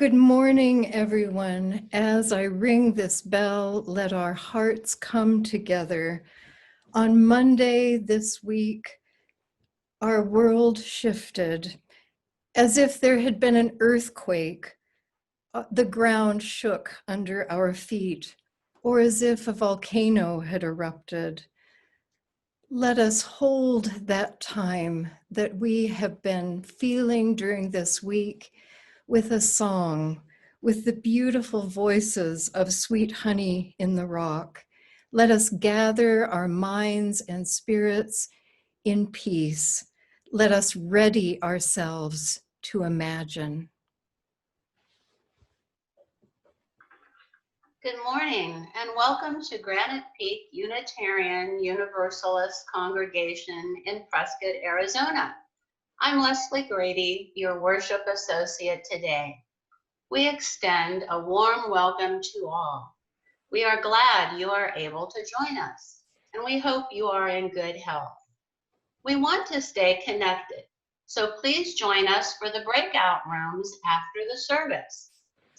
Good morning, everyone. As I ring this bell, let our hearts come together. On Monday this week, our world shifted as if there had been an earthquake. The ground shook under our feet, or as if a volcano had erupted. Let us hold that time that we have been feeling during this week with a song, with the beautiful voices of Sweet Honey in the Rock. Let us gather our minds and spirits in peace. Let us ready ourselves to imagine. Good morning and welcome to Granite Peak Unitarian Universalist Congregation in Prescott, Arizona. I'm Leslie Grady, your worship associate today. We extend a warm welcome to all. We are glad you are able to join us, and we hope you are in good health. We want to stay connected, so please join us for the breakout rooms after the service.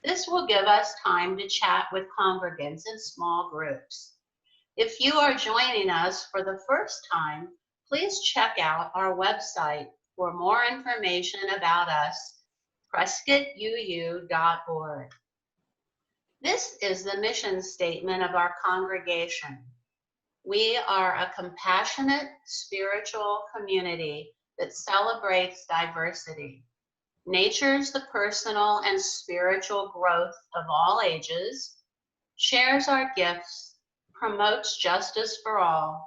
This will give us time to chat with congregants in small groups. If you are joining us for the first time, please check out our website for more information about us, prescottuu.org. This is the mission statement of our congregation. We are a compassionate spiritual community that celebrates diversity, nurtures the personal and spiritual growth of all ages, shares our gifts, promotes justice for all,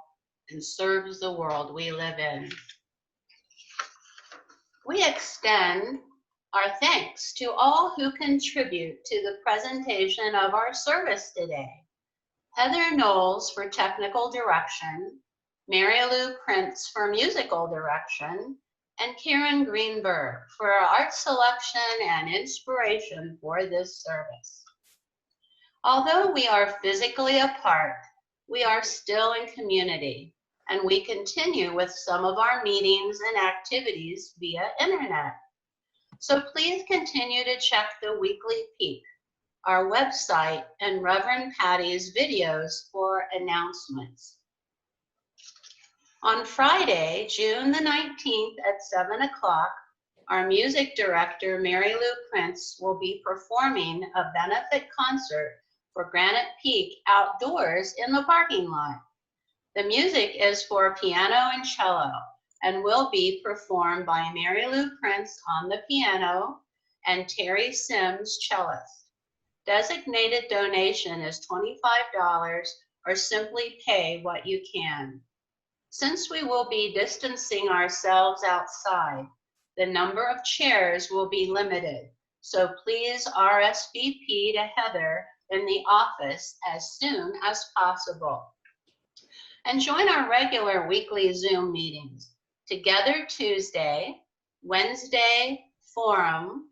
and serves the world we live in. We extend our thanks to all who contribute to the presentation of our service today. Heather Knowles for technical direction, Mary Lou Prince for musical direction, and Karen Greenberg for art selection and inspiration for this service. Although we are physically apart, we are still in community, and we continue with some of our meetings and activities via internet. So please continue to check the weekly peak, our website, and Reverend Patty's videos for announcements. On Friday, June the 19th at 7 o'clock, our music director, Mary Lou Prince, will be performing a benefit concert for Granite Peak outdoors in the parking lot. The music is for piano and cello and will be performed by Mary Lou Prince on the piano and Terry Sims, cellist. Designated donation is $25 or simply pay what you can. Since we will be distancing ourselves outside, the number of chairs will be limited, so please RSVP to Heather in the office as soon as possible. And join our regular weekly Zoom meetings. Together Tuesday, Wednesday forum,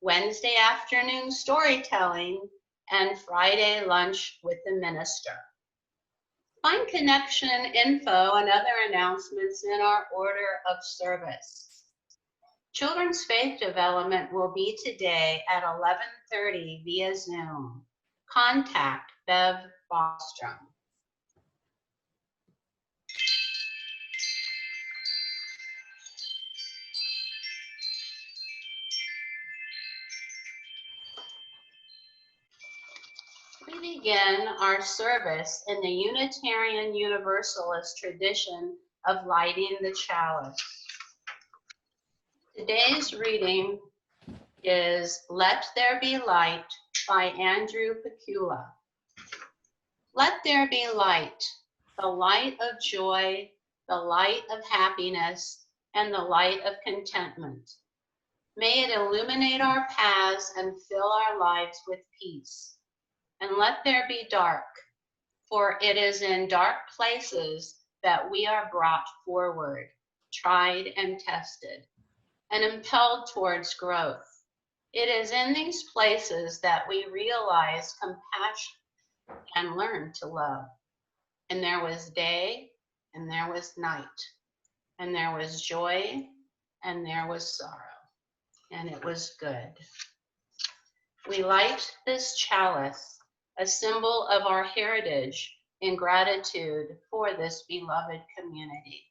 Wednesday afternoon storytelling, and Friday lunch with the minister. Find connection info and other announcements in our order of service. Children's Faith Development will be today at 11:30 via Zoom. Contact Bev Bostrom. We begin our service in the Unitarian Universalist tradition of lighting the chalice. Today's reading is Let There Be Light by Andrew Pecula. Let there be light, the light of joy, the light of happiness, and the light of contentment. May it illuminate our paths and fill our lives with peace. And let there be dark, for it is in dark places that we are brought forward, tried and tested, and impelled towards growth. It is in these places that we realize compassion and learn to love. And there was day, and there was night, and there was joy, and there was sorrow, and it was good. We light this chalice, a symbol of our heritage, in gratitude for this beloved community.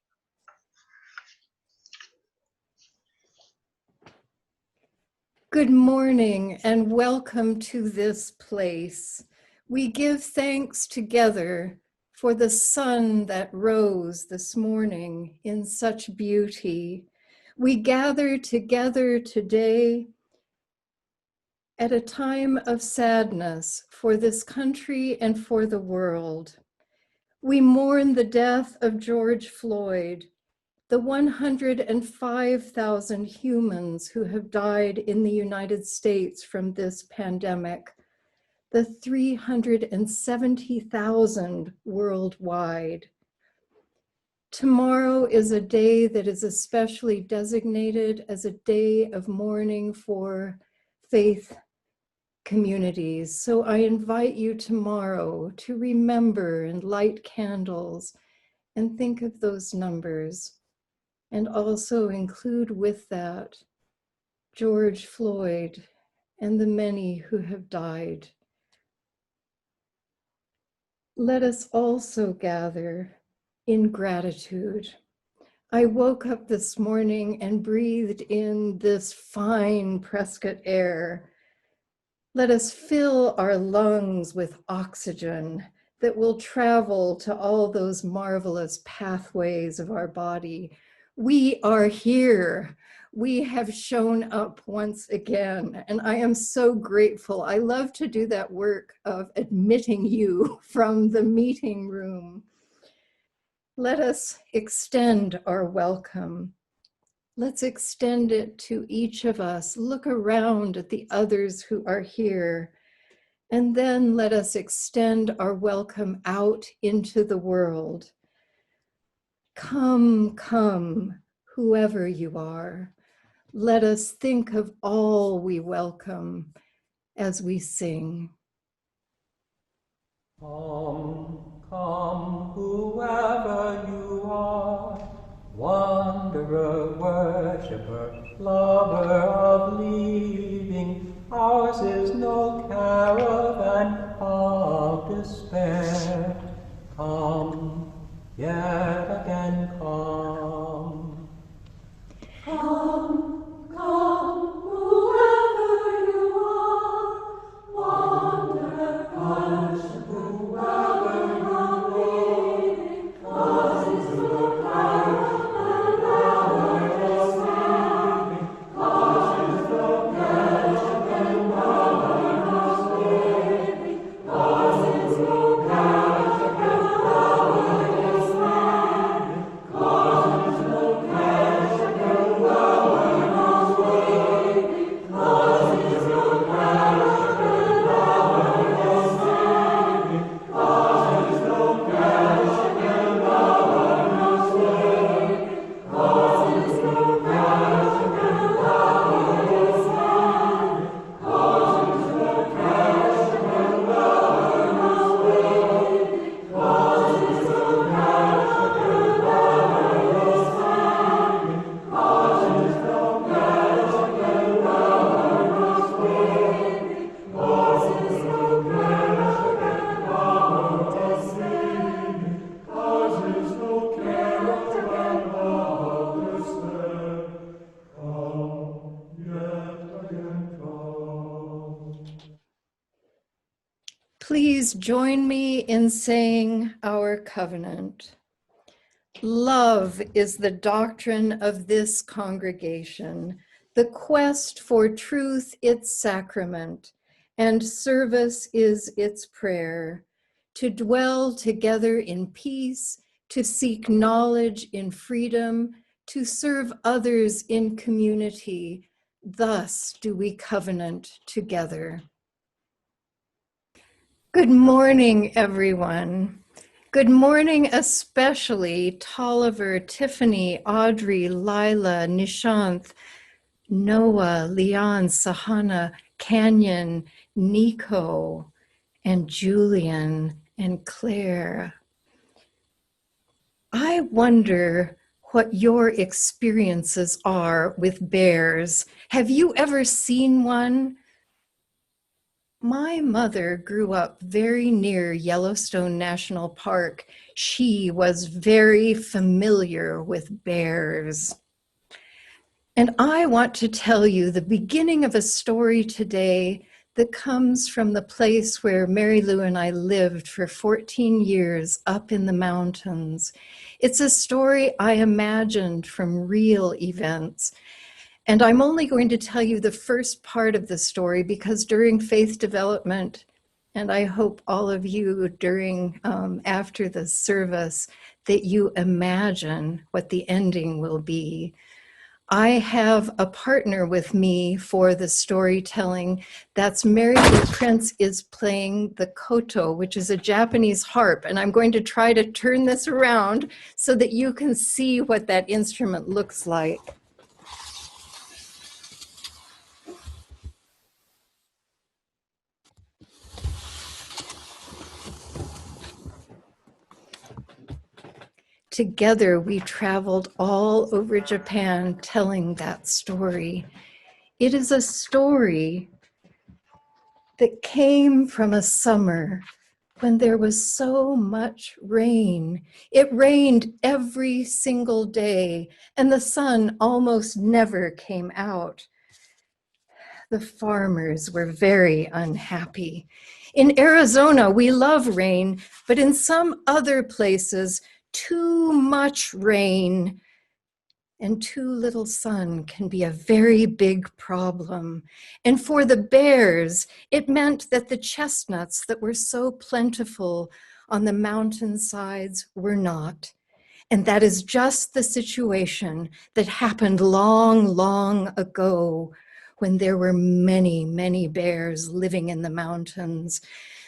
Good morning and welcome to this place. We give thanks together for the sun that rose this morning in such beauty. We gather together today at a time of sadness for this country and for the world. We mourn the death of George Floyd, the 105,000 humans who have died in the United States from this pandemic, the 370,000 worldwide. Tomorrow is a day that is especially designated as a day of mourning for faith communities. So I invite you tomorrow to remember and light candles and think of those numbers. And also include with that George Floyd and the many who have died. Let us also gather in gratitude. I woke up this morning and breathed in this fine Prescott air. Let us fill our lungs with oxygen that will travel to all those marvelous pathways of our body. We are here. We have shown up once again, and I am so grateful. I love to do that work of admitting you from the meeting room. Let us extend our welcome. Let's extend it to each of us. Look around at the others who are here. And then let us extend our welcome out into the world. Come, come, whoever you are. Let us think of all we welcome as we sing. Come, come, whoever you are, wanderer, worshipper, lover of living, ours is no caravan of despair. Come, yet again come. Come, come, whoever you are, wanderer, worshipper, lover of living, ours is no caravan of despair. Ours is no caravan of living, ours is no caravan of despair. Ours is no caravan of living, ours is no caravan of despair. Ours is no caravan of living, ours is no caravan of despair. Ours is no caravan of living, ours is no caravan of despair. Ours is no caravan of living, ours is no caravan of despair. Ours is no caravan of despair. Come, yet again come. Please join me in saying our covenant. Love is the doctrine of this congregation, the quest for truth its sacrament, and service is its prayer. To dwell together in peace, to seek knowledge in freedom, to serve others in community. Thus do we covenant together. Good morning, everyone. Good morning, especially Tolliver, Tiffany, Audrey, Lila, Nishanth, Noah, Leon, Sahana, Canyon, Nico, and Julian, and Claire. I wonder what your experiences are with bears. Have you ever seen one? My mother grew up very near Yellowstone National Park. She was very familiar with bears. And I want to tell you the beginning of a story today that comes from the place where Mary Lou and I lived for 14 years up in the mountains. It's a story I imagined from real events. And I'm only going to tell you the first part of the story because during faith development, and I hope all of you during after the service, that you imagine what the ending will be. I have a partner with me for the storytelling. That's Mary Lou Prince is playing the koto, which is a Japanese harp. And I'm going to try to turn this around so that you can see what that instrument looks like. Together, we traveled all over Japan telling that story. It is a story that came from a summer when there was so much rain. It rained every single day, and the sun almost never came out. The farmers were very unhappy. In Arizona, we love rain, but in some other places, too much rain and too little sun can be a very big problem. And for the bears, it meant that the chestnuts that were so plentiful on the mountainsides were not. And that is just the situation that happened long, long ago when there were many, many bears living in the mountains.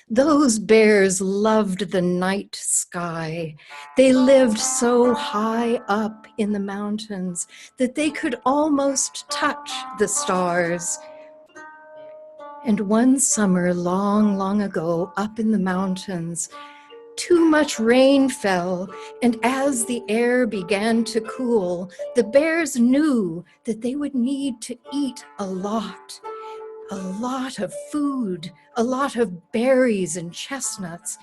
Those bears loved the night sky. They lived so high up in the mountains that they could almost touch the stars. And one summer, long, long ago, up in the mountains, too much rain fell, and as the air began to cool, the bears knew that they would need to eat a lot of food, a lot of berries and chestnuts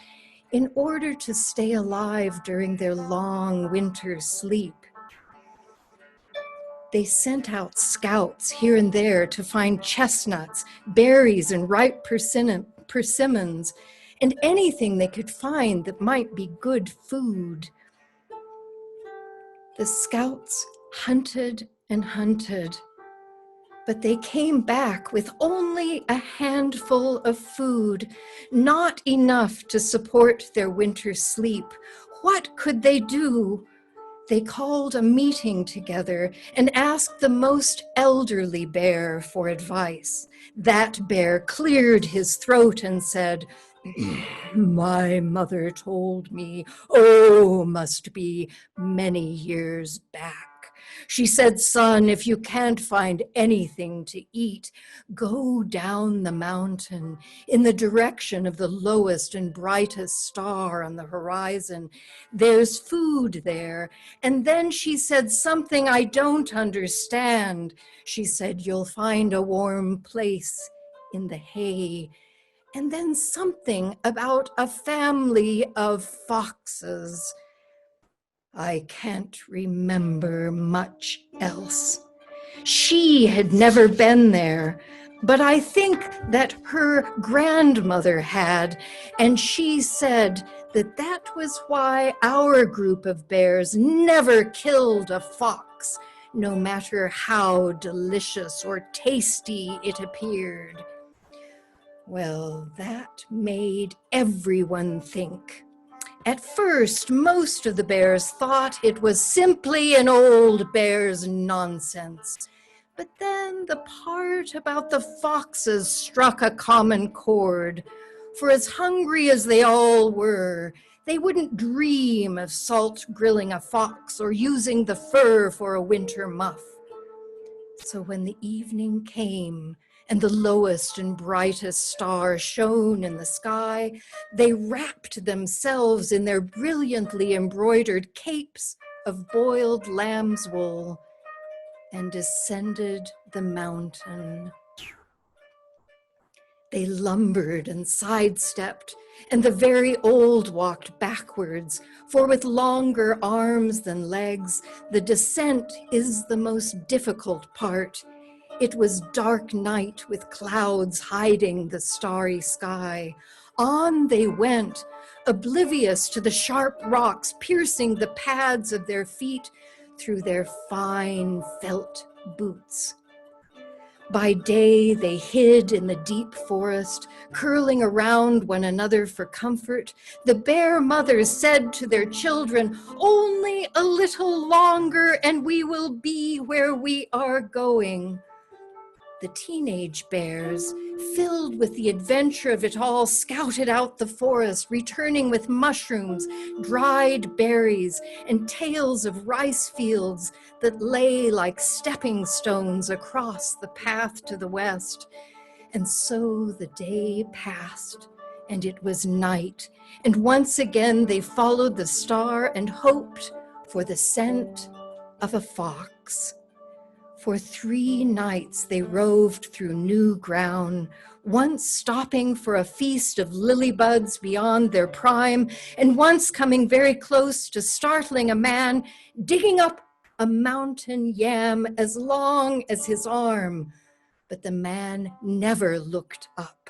in order to stay alive during their long winter sleep. They sent out scouts here and there to find chestnuts, berries, and ripe persimmons, and anything they could find that might be good food. The scouts hunted and hunted, but they came back with only a handful of food, not enough to support their winter sleep. What could they do? They called a meeting together and asked the most elderly bear for advice. That bear cleared his throat and said, "My mother told me, oh, must be many years back. She said, son, if you can't find anything to eat, go down the mountain in the direction of the lowest and brightest star on the horizon. There's food there." And then she said something I don't understand. She said, you'll find a warm place in the hay. And then something about a family of foxes. I can't remember much else. She had never been there, but I think that her grandmother had, and she said that that was why our group of bears never killed a fox, no matter how delicious or tasty it appeared. Well, that made everyone think. At first, most of the bears thought it was simply an old bear's nonsense. But then the part about the foxes struck a common chord. For as hungry as they all were, they wouldn't dream of salt grilling a fox or using the fur for a winter muff. So when the evening came and the lowest and brightest star shone in the sky, they wrapped themselves in their brilliantly embroidered capes of boiled lamb's wool and descended the mountain. They lumbered and sidestepped, and the very old walked backwards, for with longer arms than legs, the descent is the most difficult part. It was dark night with clouds hiding the starry sky. On they went, oblivious to the sharp rocks piercing the pads of their feet through their fine felt boots. By day, they hid in the deep forest, curling around one another for comfort. The bear mothers said to their children, "Only a little longer and we will be where we are going." The teenage bears, filled with the adventure of it all, scouted out the forest, returning with mushrooms, dried berries, and tales of rice fields that lay like stepping stones across the path to the west. And so the day passed, and it was night, and once again they followed the star and hoped for the scent of a fox. For 3 nights they roved through new ground, once stopping for a feast of lily buds beyond their prime, and once coming very close to startling a man digging up a mountain yam as long as his arm. But the man never looked up,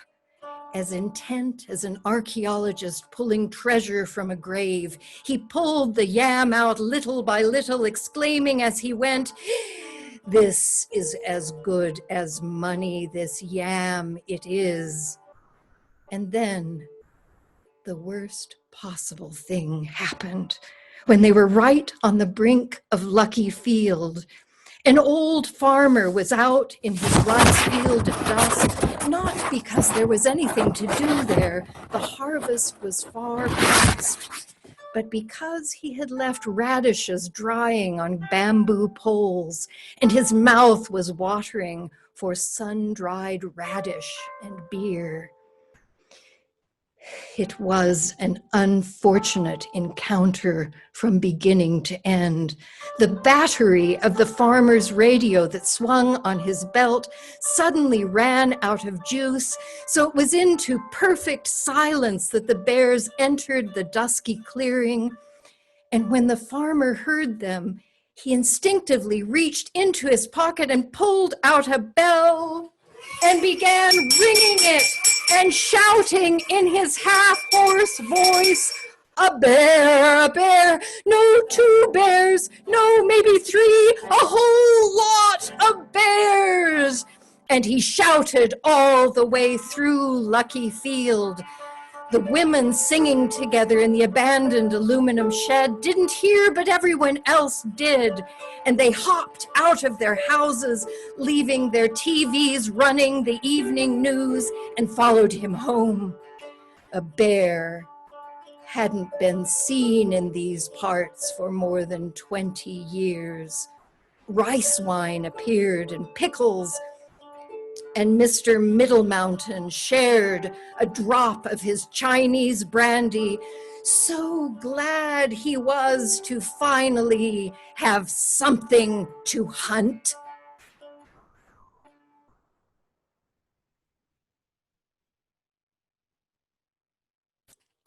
as intent as an archaeologist pulling treasure from a grave. He pulled the yam out little by little, exclaiming as he went, "This is as good as money, this yam it is." And then the worst possible thing happened when they were right on the brink of Lucky Field. An old farmer was out in his rice field at dusk, not because there was anything to do there, the harvest was far past, but because he had left radishes drying on bamboo poles, and his mouth was watering for sun-dried radish and beer. It was an unfortunate encounter from beginning to end. The battery of the farmer's radio that swung on his belt suddenly ran out of juice, so it was into perfect silence that the bears entered the dusky clearing. And when the farmer heard them, he instinctively reached into his pocket and pulled out a bell and began ringing it and shouting in his half-hoarse voice, a bear, no 2 bears, no maybe 3, a whole lot of bears." And he shouted all the way through Lucky Field. The women singing together in the abandoned aluminum shed didn't hear, but everyone else did. And they hopped out of their houses, leaving their TVs running the evening news, and followed him home. A bear hadn't been seen in these parts for more than 20 years. Rice wine appeared and pickles, and Mr. Middle Mountain shared a drop of his Chinese brandy. So glad he was to finally have something to hunt.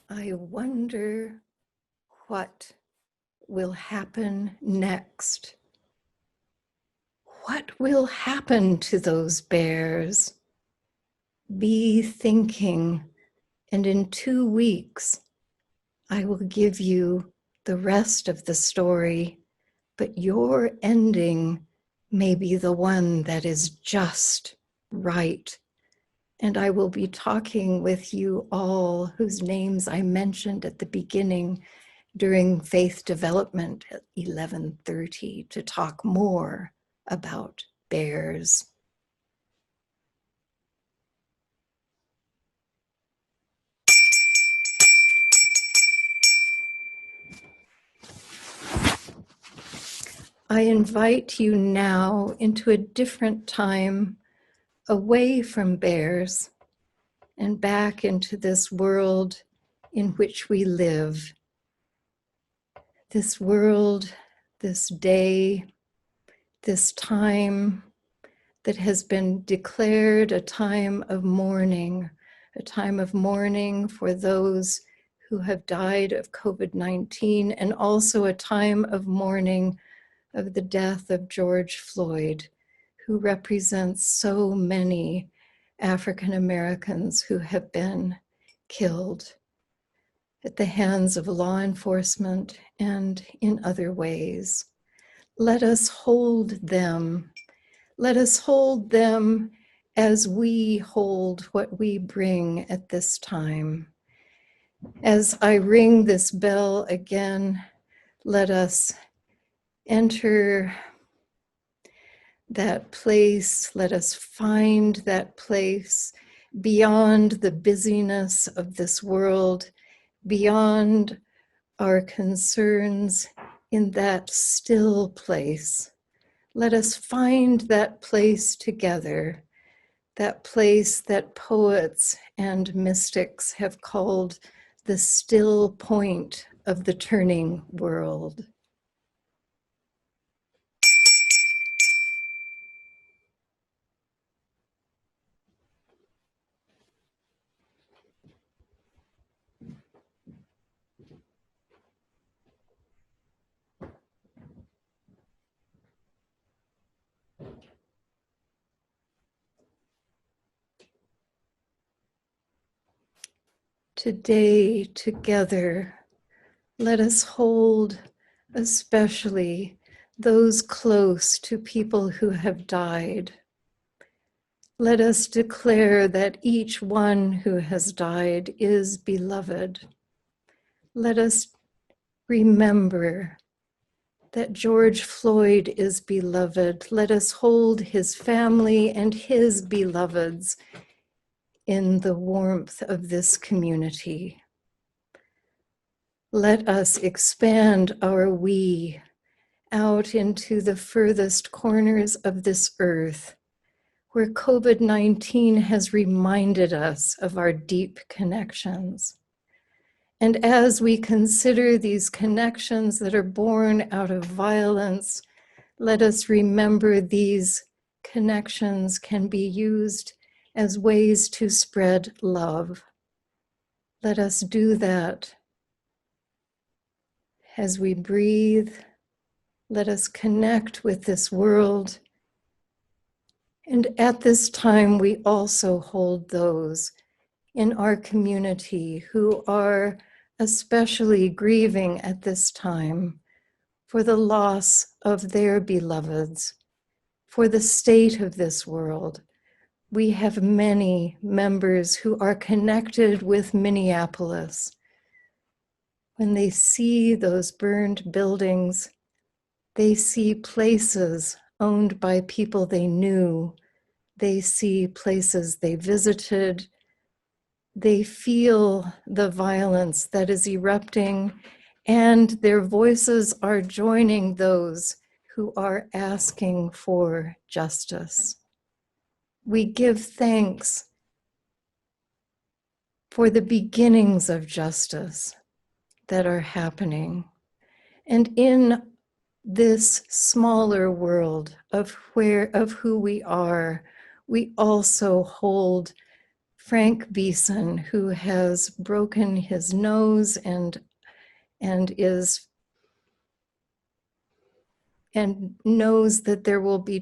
I wonder what will happen next. What will happen to those bears? Be thinking, and in 2 weeks, I will give you the rest of the story, but your ending may be the one that is just right. And I will be talking with you all whose names I mentioned at the beginning during Faith Development at 11:30 to talk more about bears. I invite you now into a different time, away from bears and back into this world in which we live. This world, this day, this time that has been declared a time of mourning a time of mourning for those who have died of COVID-19, and also a time of mourning of the death of George Floyd, who represents so many African Americans who have been killed at the hands of law enforcement and in other ways. Let us hold them. Let us hold them as we hold what we bring at this time. As I ring this bell again, let us enter that place. Let us find that place beyond the busyness of this world, beyond our concerns, in that still place. Let us find that place together, that place that poets and mystics have called the still point of the turning world. Today, together, let us hold especially those close to people who have died. Let us declare that each one who has died is beloved. Let us remember that George Floyd is beloved. Let us hold his family and his beloveds in the warmth of this community. Let us expand our we out into the furthest corners of this earth, where COVID-19 has reminded us of our deep connections. And as we consider these connections that are born out of violence, let us remember these connections can be used as ways to spread love. Let us do that as we breathe. Let us connect with this world. And at this time, we also hold those in our community who are especially grieving at this time for the loss of their beloveds, for the state of this world. We have many members who are connected with Minneapolis. When they see those burned buildings, they see places owned by people they knew. They see places they visited. They feel the violence that is erupting, and their voices are joining those who are asking for justice. We give thanks for the beginnings of justice that are happening. And in this smaller world of who we are, we also hold Frank Beeson, who has broken his nose and knows that there will be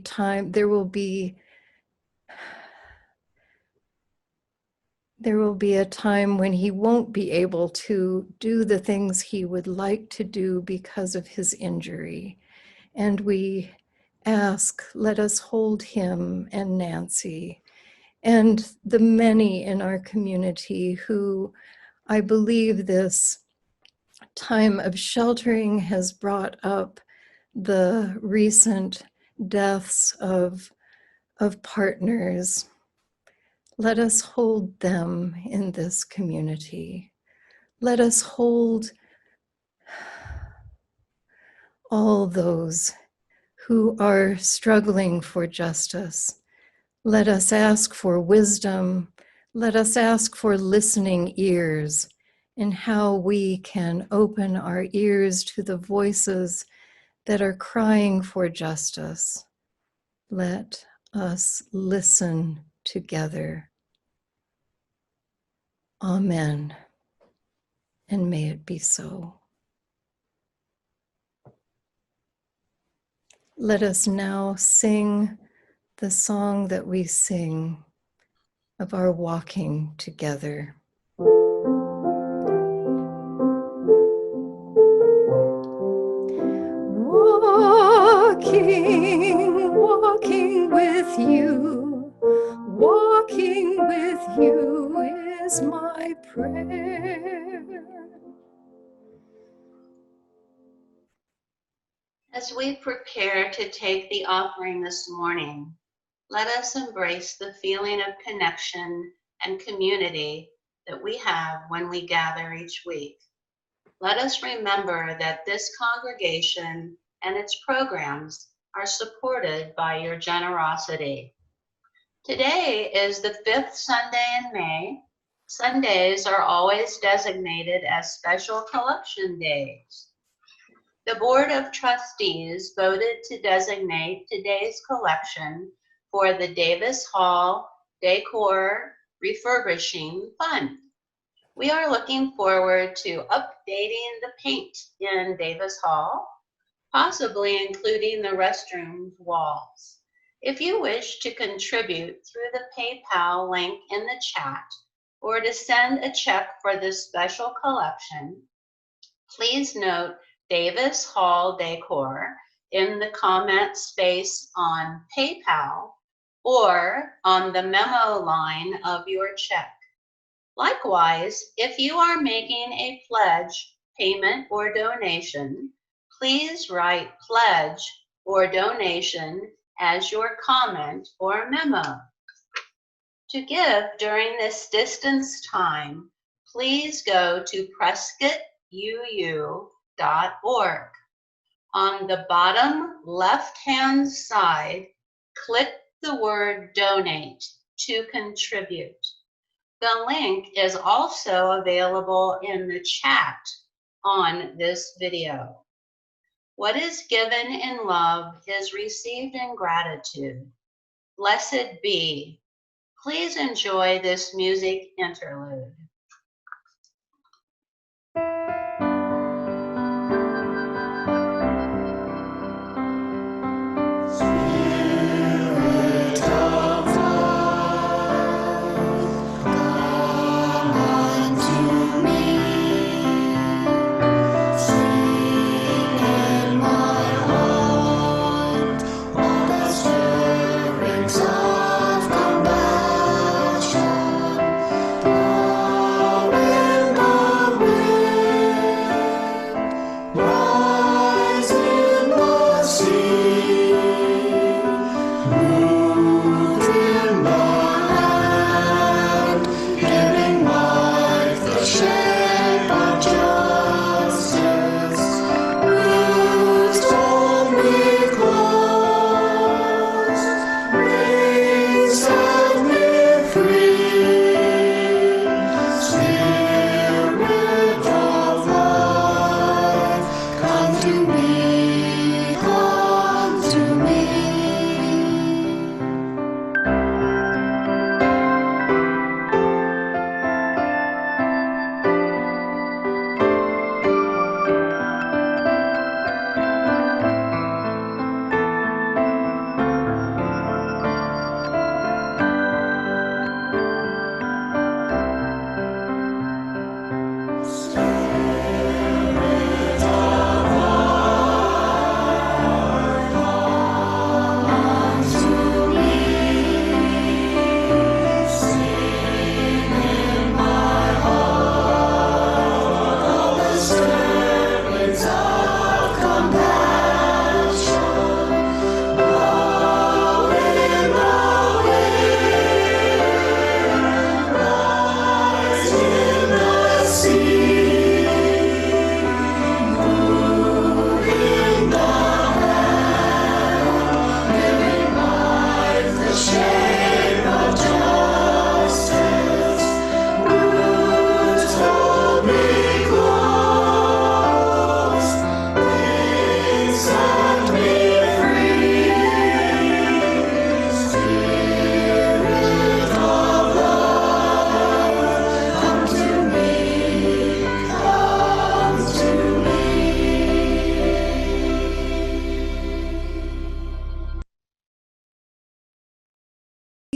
a time when he won't be able to do the things he would like to do because of his injury. And we ask, let us hold him and Nancy and the many in our community who, I believe this time of sheltering has brought up the recent deaths of partners. Let us hold them in this community. Let us hold all those who are struggling for justice. Let us ask for wisdom. Let us ask for listening ears in how we can open our ears to the voices that are crying for justice. Let us listen together. Amen. And may it be so. Let us now sing the song that we sing of our walking together. Walking with you, walking with you is my prayer. As we prepare to take the offering this morning, let us embrace the feeling of connection and community that we have when we gather each week. Let us remember that this congregation and its programs are supported by your generosity. Today is the 5th Sunday in May. Sundays are always designated as special collection days. The Board of Trustees voted to designate today's collection for the Davis Hall Decor Refurbishing Fund. We are looking forward to updating the paint in Davis Hall, possibly including the restroom walls. If you wish to contribute through the PayPal link in the chat or to send a check for this special collection, please note Davis Hall Decor in the comment space on PayPal or on the memo line of your check. Likewise, if you are making a pledge, payment, or donation, please write pledge or donation as your comment or memo. To give during this distance time, please go to PrescottUU.org. On the bottom left-hand side, click the word donate to contribute. The link is also available in the chat on this video. What is given in love is received in gratitude. Blessed be. Please enjoy this music interlude. Of compassion,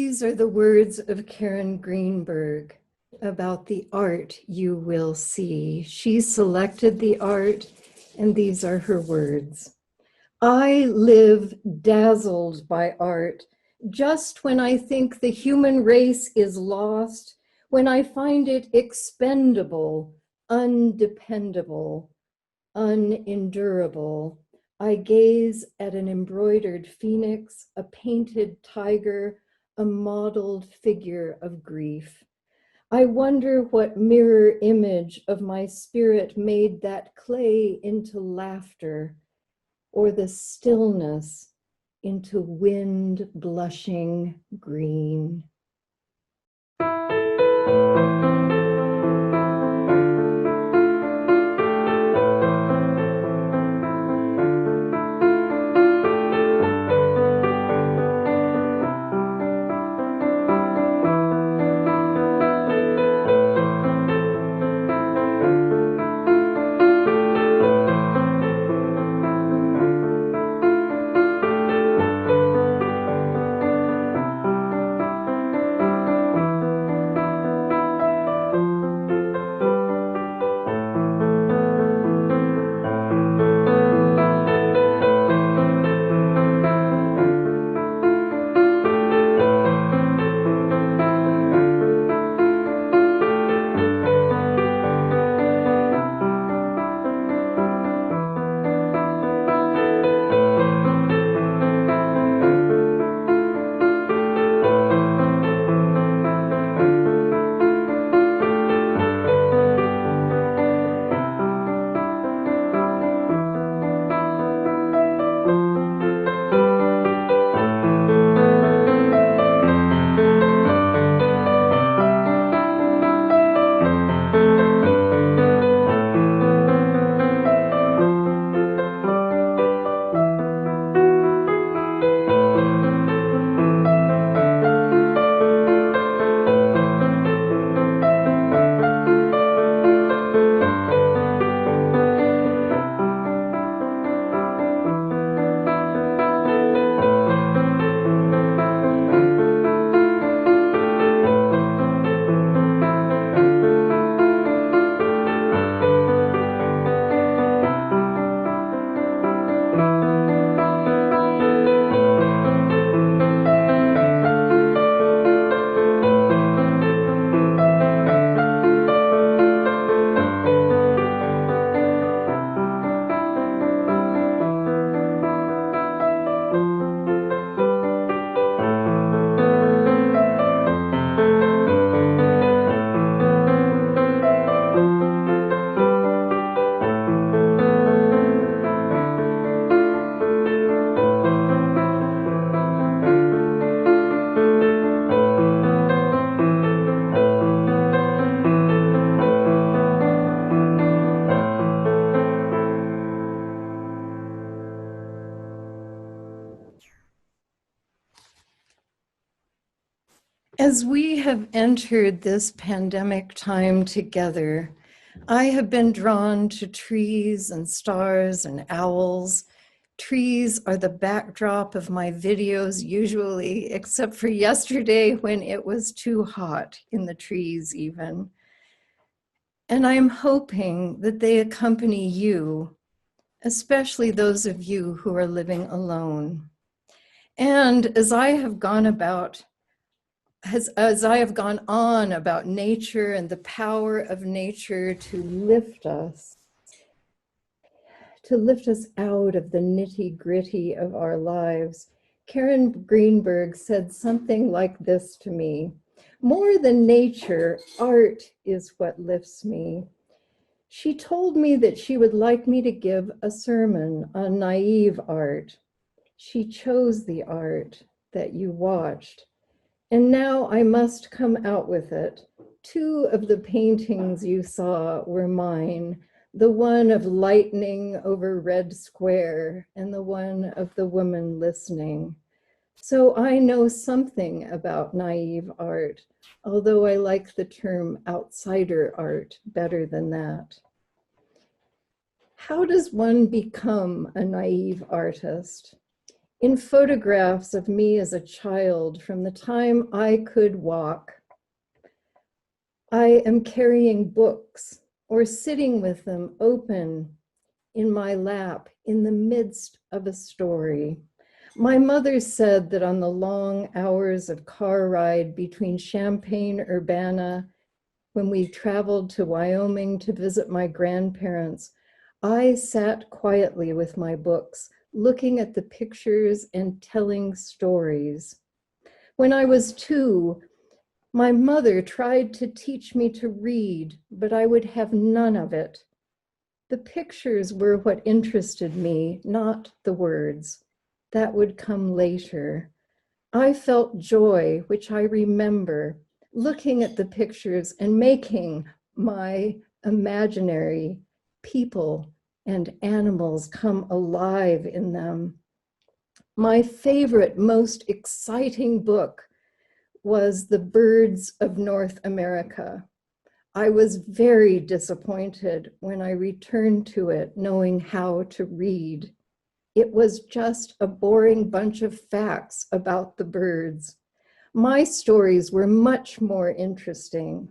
These are the words of Karen Greenberg about the art you will see. She selected the art, and these are her words. I live dazzled by art, just when I think the human race is lost, when I find it expendable, undependable, unendurable. I gaze at an embroidered phoenix, a painted tiger, a modeled figure of grief. I wonder what mirror image of my spirit made that clay into laughter, or the stillness into wind blushing green. As we have entered this pandemic time together, I have been drawn to trees and stars and owls. Trees are the backdrop of my videos usually, except for yesterday when it was too hot in the trees even. And I'm hoping that they accompany you, especially those of you who are living alone. And as I have gone on about nature and the power of nature to lift us out of the nitty-gritty of our lives, Karen Greenberg said something like this to me: more than nature, art is what lifts me. She told me that she would like me to give a sermon on naive art. She chose the art that you watched. And now I must come out with it. Two of the paintings you saw were mine, the one of lightning over Red Square and the one of the woman listening. So I know something about naive art, although I like the term outsider art better than that. How does one become a naive artist? in photographs of me as a child from the time I could walk. I am carrying books or sitting with them open in my lap in the midst of a story. My mother said that on the long hours of car ride between Champaign-Urbana, when we traveled to Wyoming to visit my grandparents, I sat quietly with my books, looking at the pictures and telling stories. When I was 2, my mother tried to teach me to read, but I would have none of it. The pictures were what interested me, not the words. That would come later. I felt joy, which I remember, looking at the pictures and making my imaginary people and animals come alive in them. My favorite, most exciting book was The Birds of North America. I was very disappointed when I returned to it, knowing how to read. It was just a boring bunch of facts about the birds. My stories were much more interesting.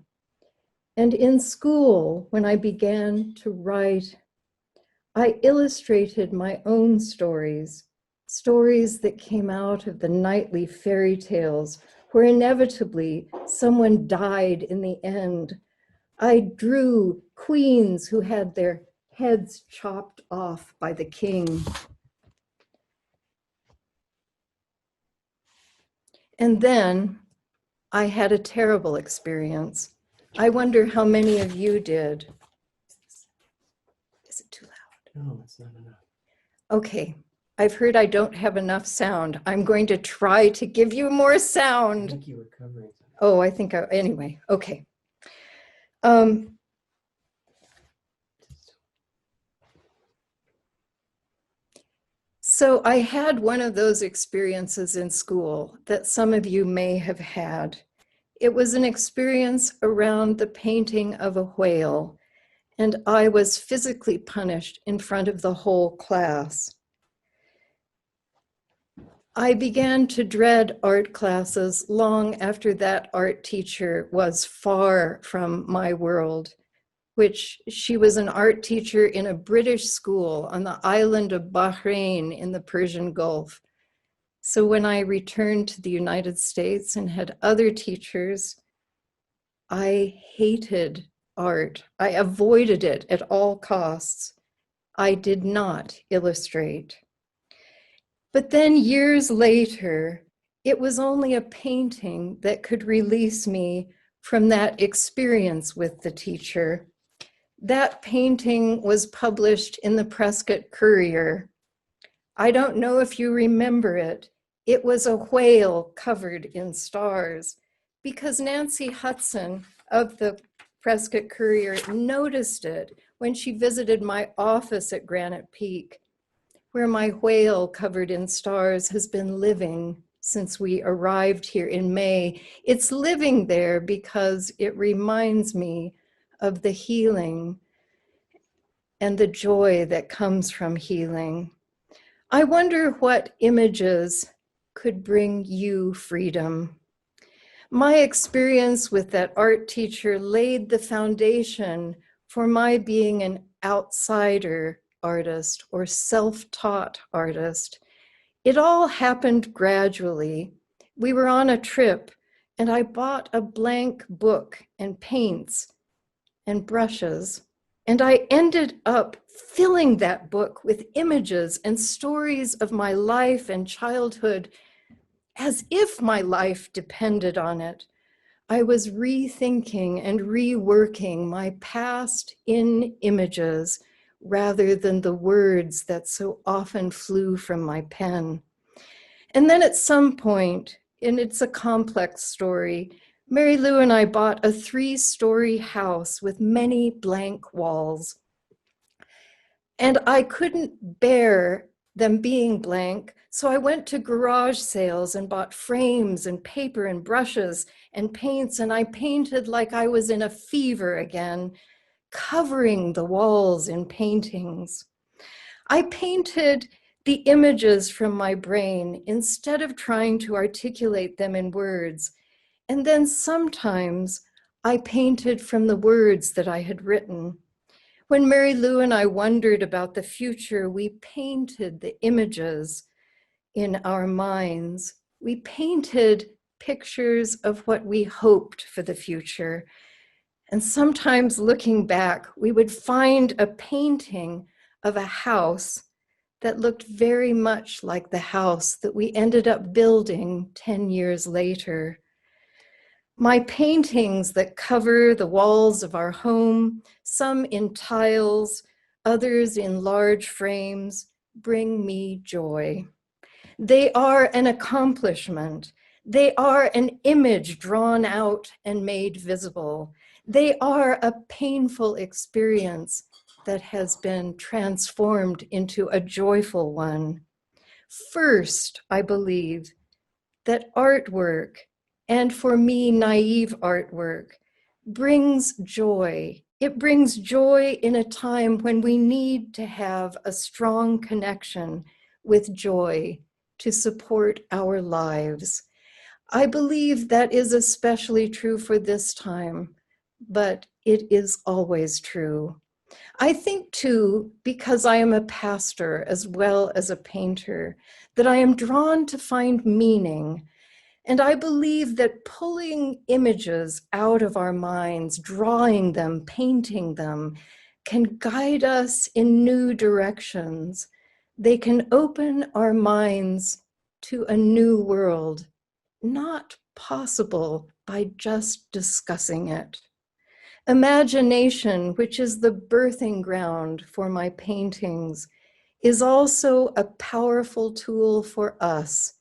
And in school, when I began to write, I illustrated my own stories, stories that came out of the nightly fairy tales, where inevitably someone died in the end. I drew queens who had their heads chopped off by the king. And then I had a terrible experience. I wonder how many of you did. Is it too loud? No, it's not enough. Okay, I've heard I don't have enough sound. I'm going to try to give you more I sound. think you were covering something. Oh, I think, anyway, okay. So I had one of those experiences in school that some of you may have had. It was an experience around the painting of a whale, and I was physically punished in front of the whole class. I began to dread art classes long after that art teacher was far from my world, which she was an art teacher in a British school on the island of Bahrain in the Persian Gulf. So when I returned to the United States and had other teachers, I hated art. I avoided it at all costs. I did not illustrate. But then years later, it was only a painting that could release me from that experience with the teacher. That painting was published in the Prescott Courier. I don't know if you remember it. It was a whale covered in stars, because Nancy Hudson of the Prescott Courier noticed it when she visited my office at Granite Peak, where my whale covered in stars has been living since we arrived here in May. It's living there because it reminds me of the healing and the joy that comes from healing. I wonder what images could bring you freedom. My experience with that art teacher laid the foundation for my being an outsider artist or self-taught artist. It all happened gradually. We were on a trip and I bought a blank book and paints and brushes. And I ended up filling that book with images and stories of my life and childhood, as if my life depended on it. I was rethinking and reworking my past in images rather than the words that so often flew from my pen. And then at some point, and it's a complex story, Mary Lou and I bought a 3-story house with many blank walls. And I couldn't bear them being blank, so I went to garage sales and bought frames and paper and brushes and paints, and I painted like I was in a fever again, covering the walls in paintings. I painted the images from my brain instead of trying to articulate them in words. And then sometimes I painted from the words that I had written. When Mary Lou and I wondered about the future, we painted the images in our minds. We painted pictures of what we hoped for the future. And sometimes looking back, we would find a painting of a house that looked very much like the house that we ended up building 10 years later. My paintings that cover the walls of our home, some in tiles, others in large frames, bring me joy. They are an accomplishment. They are an image drawn out and made visible. They are a painful experience that has been transformed into a joyful one. First, I believe that artwork, and for me, naive artwork, brings joy. It brings joy in a time when we need to have a strong connection with joy to support our lives. I believe that is especially true for this time, but it is always true. I think too, because I am a pastor as well as a painter, that I am drawn to find meaning. And I believe that pulling images out of our minds, drawing them, painting them, can guide us in new directions. They can open our minds to a new world, not possible by just discussing it. Imagination, which is the birthing ground for my paintings, is also a powerful tool for us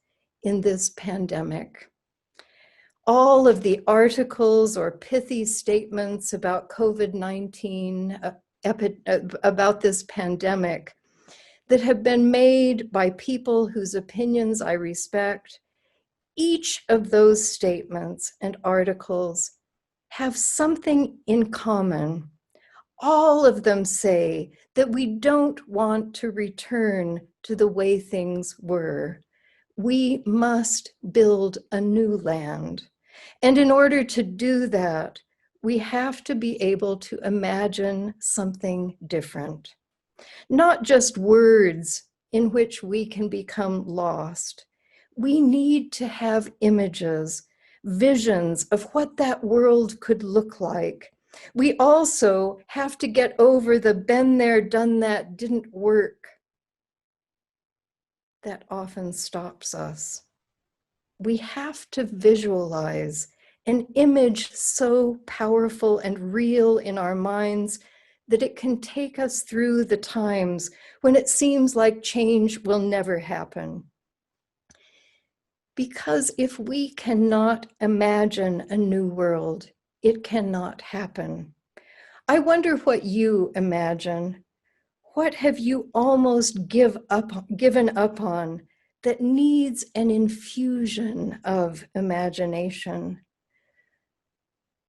in this pandemic. All of the articles or pithy statements about COVID-19, about this pandemic, that have been made by people whose opinions I respect, each of those statements and articles have something in common. All of them say that we don't want to return to the way things were. We must build a new land. And in order to do that, we have to be able to imagine something different. Not just words in which we can become lost. We need to have images, visions of what that world could look like. We also have to get over the been there, done that, didn't work. That often stops us. We have to visualize an image so powerful and real in our minds that it can take us through the times when it seems like change will never happen. Because if we cannot imagine a new world, it cannot happen. I wonder what you imagine. What have you almost given up on that needs an infusion of imagination?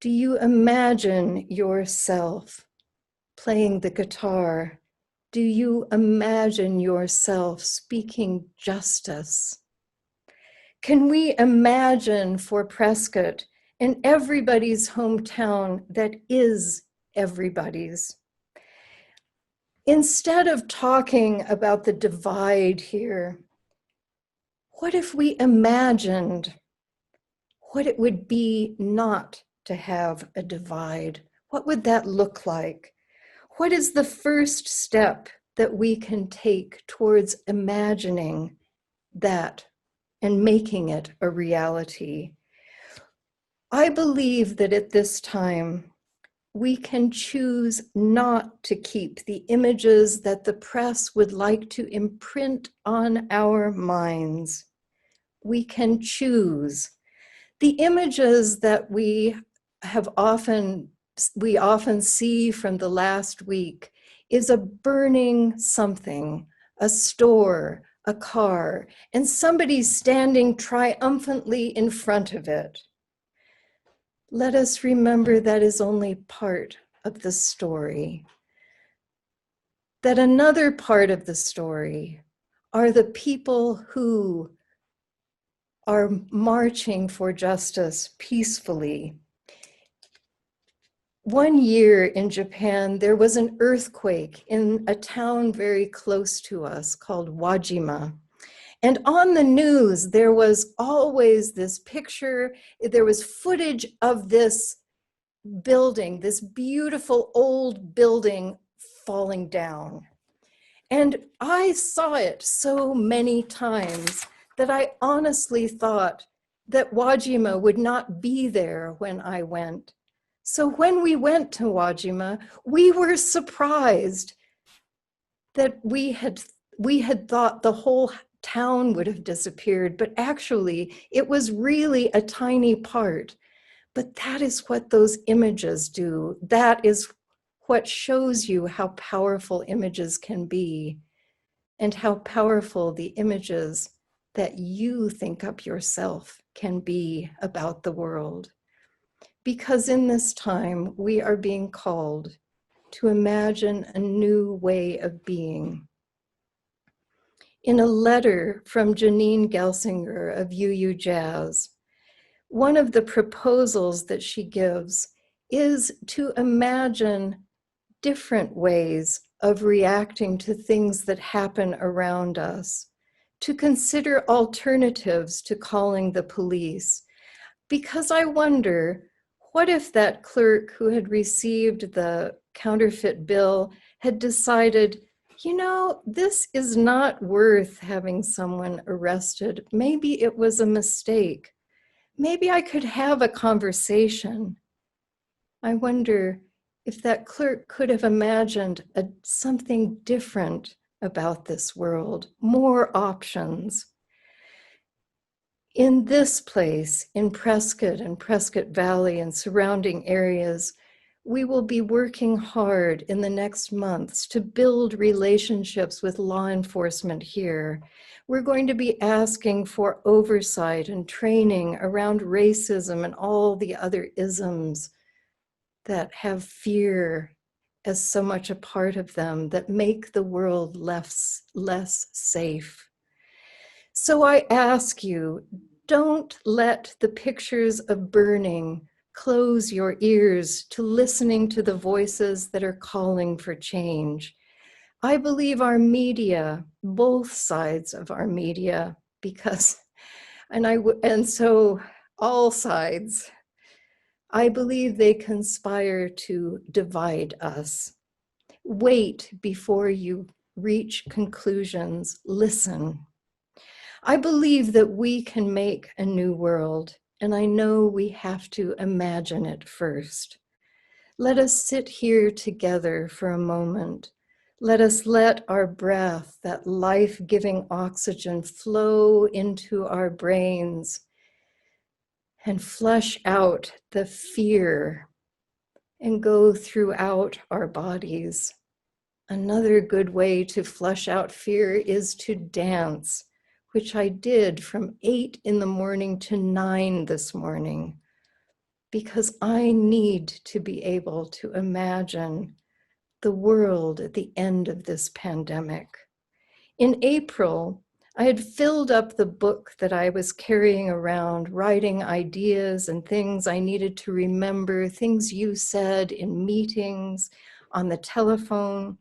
Do you imagine yourself playing the guitar? Do you imagine yourself speaking justice? Can we imagine for Prescott and everybody's hometown that is everybody's? Instead of talking about the divide here, what if we imagined what it would be not to have a divide? What would that look like? What is the first step that we can take towards imagining that and making it a reality? I believe that at this time, we can choose not to keep the images that the press would like to imprint on our minds. We can choose. The images that we often see from the last week is a burning something, a store, a car, and somebody standing triumphantly in front of it. Let us remember that is only part of the story. That another part of the story, are the people who are marching for justice peacefully. One year in Japan, there was an earthquake in a town very close to us called Wajima. And on the news, there was always this picture, there was footage of this building, this beautiful old building falling down. And I saw it so many times that I honestly thought that Wajima would not be there when I went. So when we went to Wajima, we were surprised that we had thought the whole town would have disappeared, but actually it was really a tiny part. But that is what those images do. That is what shows you how powerful images can be and how powerful the images that you think up yourself can be about the world. Because in this time, we are being called to imagine a new way of being. In a letter from Janine Gelsinger of UU Jazz, one of the proposals that she gives is to imagine different ways of reacting to things that happen around us, to consider alternatives to calling the police. Because I wonder, what if that clerk who had received the counterfeit bill had decided, you know, this is not worth having someone arrested. Maybe it was a mistake. Maybe I could have a conversation. I wonder if that clerk could have imagined something different about this world, more options. In this place, in Prescott and Prescott Valley and surrounding areas, we will be working hard in the next months to build relationships with law enforcement here. We're going to be asking for oversight and training around racism and all the other isms that have fear as so much a part of them, that make the world less safe. So I ask you, don't let the pictures of burning close your ears to listening to the voices that are calling for change. I believe our media, both sides of our media, so all sides, I believe they conspire to divide us. Wait before you reach conclusions. Listen. I believe that we can make a new world, and I know we have to imagine it first. Let us sit here together for a moment. Let us let our breath, that life-giving oxygen, flow into our brains and flush out the fear and go throughout our bodies. Another good way to flush out fear is to dance, which I did from 8 in the morning to 9 this morning, because I need to be able to imagine the world at the end of this pandemic. In April, I had filled up the book that I was carrying around, writing ideas and things I needed to remember, things you said in meetings, on the telephone.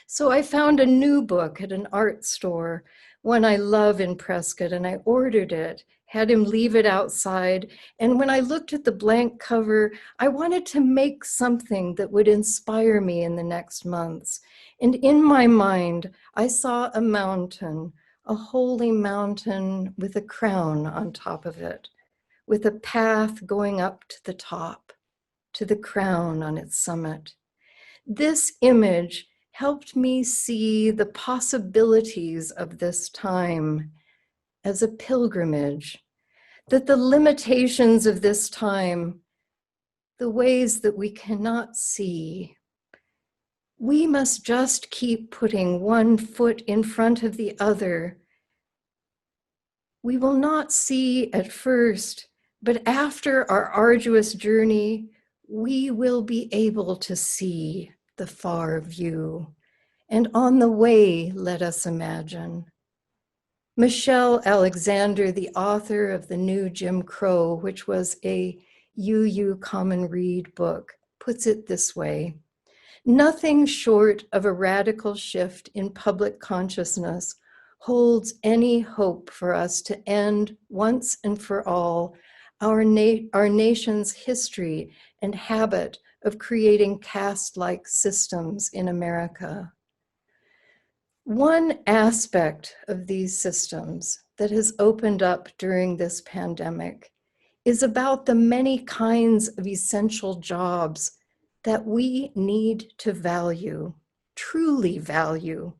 So I found a new book at an art store, one I love in Prescott, and I ordered it, had him leave it outside. And when I looked at the blank cover, I wanted to make something that would inspire me in the next months. And in my mind, I saw a mountain, a holy mountain with a crown on top of it, with a path going up to the top, to the crown on its summit. This image helped me see the possibilities of this time as a pilgrimage, that the limitations of this time, the ways that we cannot see, we must just keep putting one foot in front of the other. We will not see at first, but after our arduous journey, we will be able to see the far view. And on the way, let us imagine. Michelle Alexander, the author of the new Jim Crow, which was a UU Common Read book, puts it this way: nothing short of a radical shift in public consciousness holds any hope for us to end once and for all our nation's history and habit of creating caste-like systems in America. One aspect of these systems that has opened up during this pandemic is about the many kinds of essential jobs that we need to value, truly value.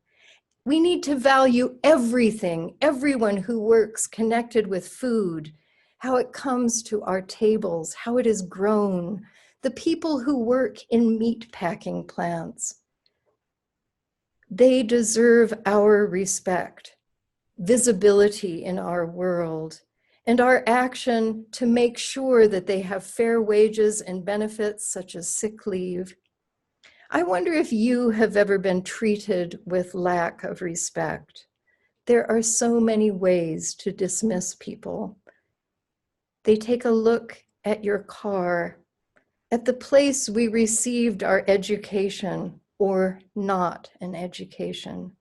We need to value everything, everyone who works connected with food, how it comes to our tables, how it is grown, the people who work in meat packing plants. They deserve our respect, visibility in our world, and our action to make sure that they have fair wages and benefits such as sick leave. I wonder if you have ever been treated with lack of respect. There are so many ways to dismiss people. They take a look at your car, at the place we received our education or not an education,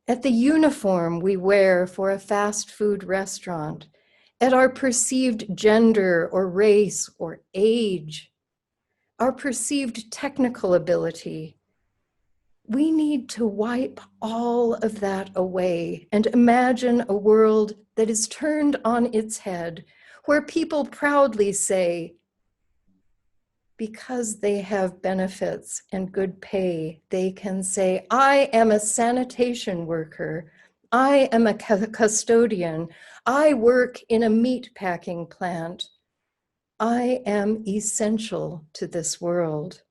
at the uniform we wear for a fast food restaurant, at our perceived gender or race or age, our perceived technical ability. We need to wipe all of that away and imagine a world that is turned on its head, where people proudly say, because they have benefits and good pay, they can say, I am a sanitation worker, I am a custodian, I work in a meat packing plant, I am essential to this world.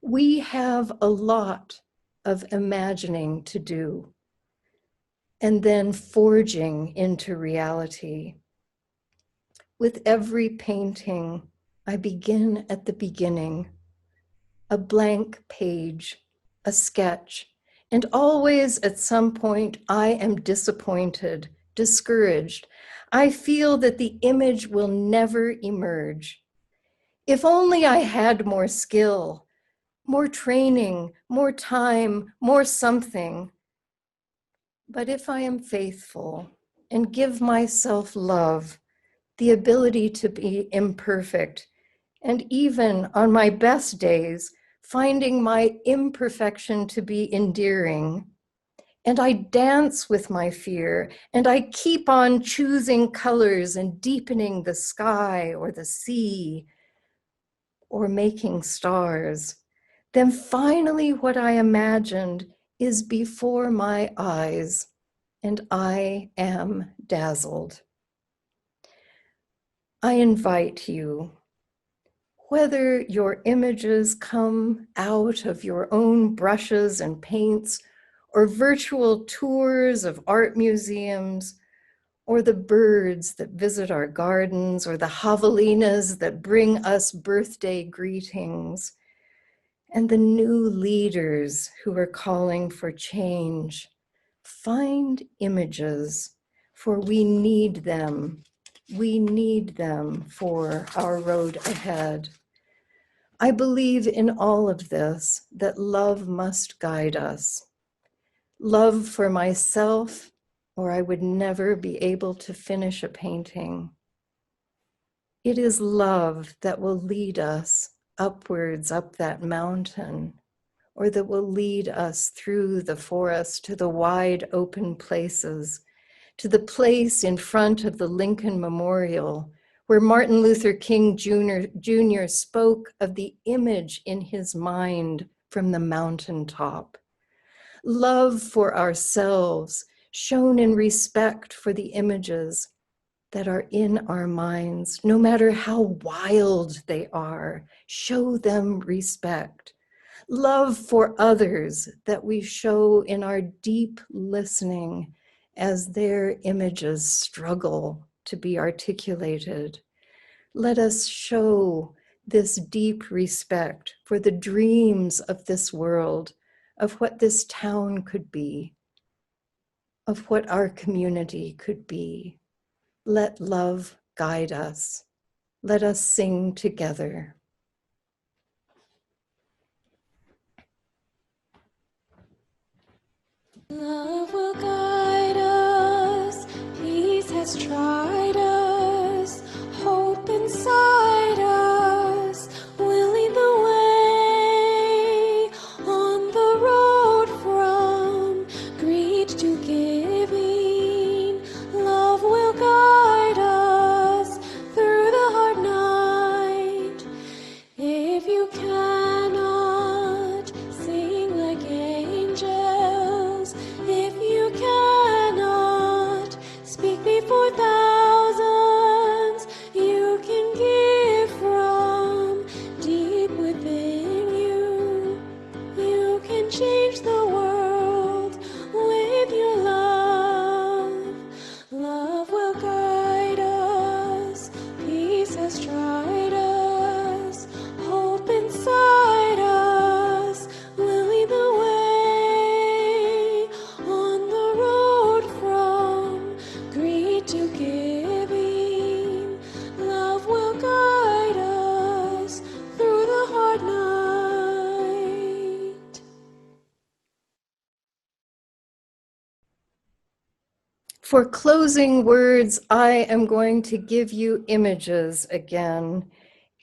We have a lot of imagining to do, and then forging into reality. With every painting, I begin at the beginning, a blank page, a sketch, and always at some point I am disappointed, discouraged. I feel that the image will never emerge. If only I had more skill, more training, more time, more something. But if I am faithful and give myself love, the ability to be imperfect, and even on my best days, finding my imperfection to be endearing. And I dance with my fear, and I keep on choosing colors and deepening the sky or the sea, or making stars. Then finally what I imagined is before my eyes, and I am dazzled. I invite you, whether your images come out of your own brushes and paints, or virtual tours of art museums, or the birds that visit our gardens, or the javelinas that bring us birthday greetings, and the new leaders who are calling for change, find images, for we need them. We need them for our road ahead. I believe in all of this, that love must guide us. Love for myself, or I would never be able to finish a painting. It is love that will lead us upwards up that mountain, or that will lead us through the forest to the wide open places, to the place in front of the Lincoln Memorial, where Martin Luther King Jr. spoke of the image in his mind from the mountaintop. Love for ourselves, shown in respect for the images that are in our minds, no matter how wild they are, show them respect. Love for others that we show in our deep listening as their images struggle to be articulated. Let us show this deep respect for the dreams of this world, of what this town could be, of what our community could be. Let love guide us. Let us sing together. Love will guide us, peace has tried us, hope inside us will lead the way on the road from greed to giving. Love will guide us through the hard night. If you cannot sing like angels, if you cannot speak before thousands, you can give from deep within you. You can change the world with your love. Love will guide us, peace has tried us, hope inside us will lead the way on the road from greed to giving. Love will guide us through the hard night. For closing words, I am going to give you images again.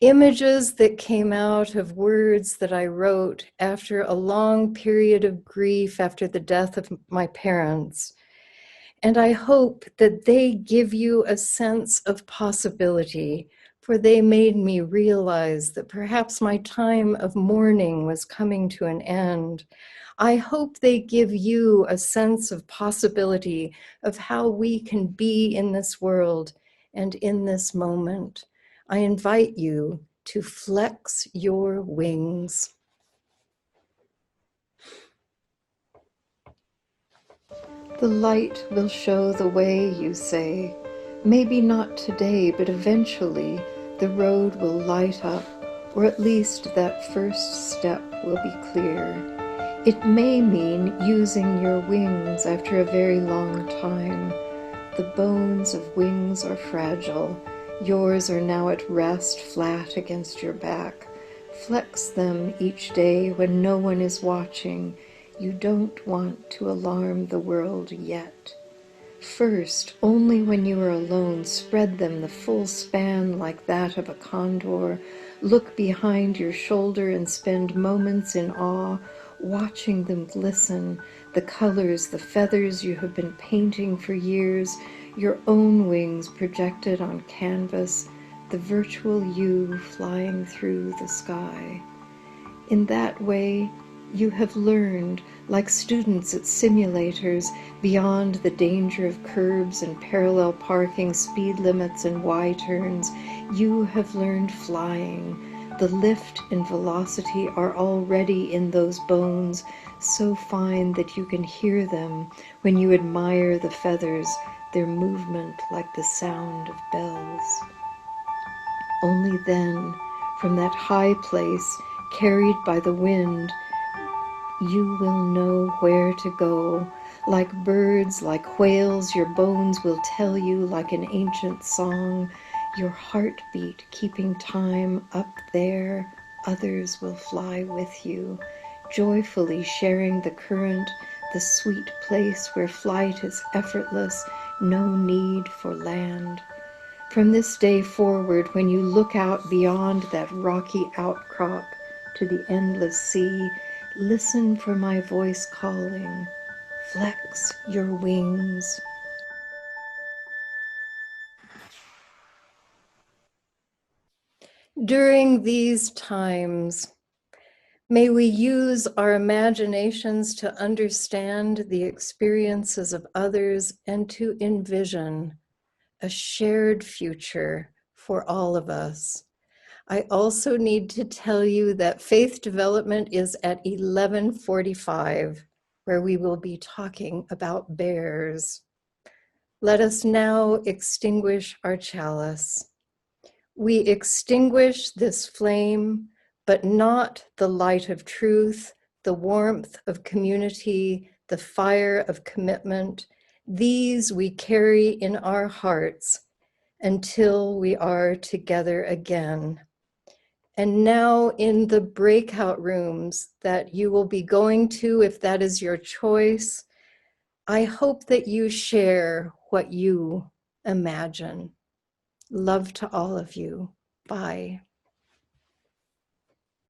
Images that came out of words that I wrote after a long period of grief after the death of my parents. And I hope that they give you a sense of possibility, for they made me realize that perhaps my time of mourning was coming to an end. I hope they give you a sense of possibility of how we can be in this world and in this moment. I invite you to flex your wings. The light will show the way, you say. Maybe not today, but eventually the road will light up, or at least that first step will be clear. It may mean using your wings after a very long time. The bones of wings are fragile. Yours are now at rest, flat against your back. Flex them each day when no one is watching. You don't want to alarm the world yet. First, only when you are alone, spread them the full span like that of a condor. Look behind your shoulder and spend moments in awe, watching them glisten, the colors, the feathers you have been painting for years, your own wings projected on canvas, the virtual you flying through the sky. In that way, you have learned, like students at simulators, beyond the danger of curbs and parallel parking, speed limits and Y-turns, you have learned flying. The lift and velocity are already in those bones, so fine that you can hear them when you admire the feathers, their movement like the sound of bells. Only then, from that high place, carried by the wind, you will know where to go. Like birds, like whales, your bones will tell you like an ancient song. Your heartbeat keeping time up there, others will fly with you, joyfully sharing the current, the sweet place where flight is effortless, no need for land. From this day forward, when you look out beyond that rocky outcrop to the endless sea, listen for my voice calling, flex your wings. During these times, may we use our imaginations to understand the experiences of others and to envision a shared future for all of us. I also need to tell you that Faith Development is at 11:45, where we will be talking about bears. Let us now extinguish our chalice. We extinguish this flame, but not the light of truth, the warmth of community, the fire of commitment. These we carry in our hearts until we are together again. And now in the breakout rooms that you will be going to, if that is your choice, I hope that you share what you imagine. Love to all of you. Bye.